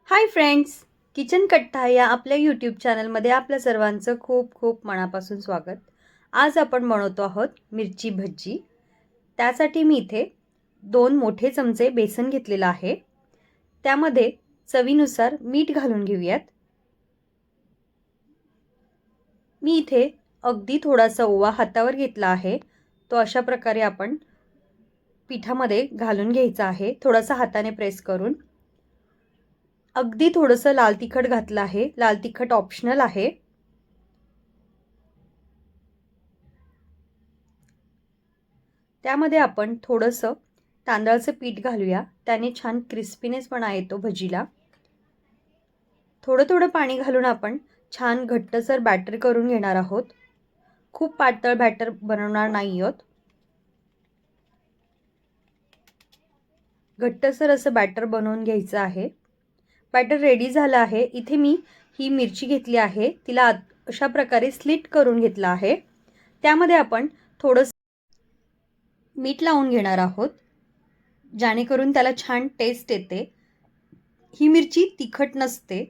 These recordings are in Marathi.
हाय फ्रेंड्स, किचन कट्टा या आपल्या यूट्यूब चॅनलमध्ये आपल्या सर्वांचं खूप खूप मनापासून स्वागत. आज आपण बनवतो आहोत मिरची भज्जी. त्यासाठी मी इथे 2 मोठे चमचे बेसन घेतलेलं आहे. त्यामध्ये चवीनुसार मीठ घालून घेऊयात. मी इथे अगदी थोडासा ओवा हातावर घेतला आहे. तो अशा प्रकारे आपण पिठामध्ये घालून घ्यायचा आहे, थोडासा हाताने प्रेस करून. अगदी थोडंसं लाल तिखट घातलं आहे. लाल तिखट ऑप्शनल आहे. त्यामध्ये आपण थोडंसं तांदळाचं पीठ घालूया, त्याने छान क्रिस्पीनेसपणा येतो भजीला. थोडं थोडं पाणी घालून आपण छान घट्टसर बॅटर करून घेणार आहोत. खूप पातळ बॅटर बनवणार नाही आहोत. घट्टसर असं बॅटर बनवून घ्यायचं आहे. बॅटर रेडी झालं आहे. इथे मी ही मिरची घेतली आहे, तिला अशा प्रकारे स्लिट करून घेतला आहे. त्यामध्ये आपण थोडंसं मीठ लावून घेणार आहोत, जेणेकरून त्याला छान टेस्ट येते. ही मिरची तिखट नसते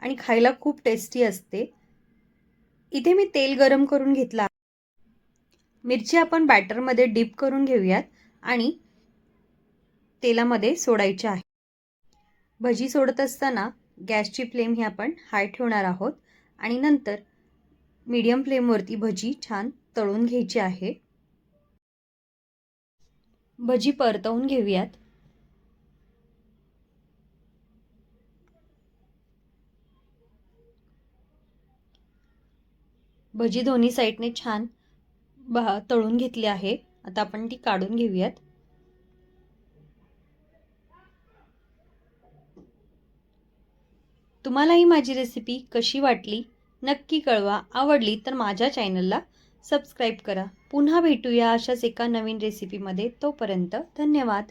आणि खायला खूप टेस्टी असते. इथे मी तेल गरम करून घेतला. मिरची आपण बॅटरमध्ये डिप करून घेऊयात आणि तेलामध्ये सोडायची आहे. भजी सोडत असताना गॅसची फ्लेम ही आपण हाय ठेवणार आहोत आणि नंतर मीडियम फ्लेमवरती भजी छान तळून घ्यायची आहे. भजी परतवून घेऊयात. भजी दोन्ही साईडने छान तळून घेतली आहे. आता आपण ती काढून घेऊयात. तुम्हाला ही माझी रेसिपी कशी वाटली नक्की कळवा. आवडली तर माझ्या चॅनलला सबस्क्राईब करा. पुन्हा भेटूया अशाच एका नवीन रेसिपीमध्ये. तोपर्यंत धन्यवाद.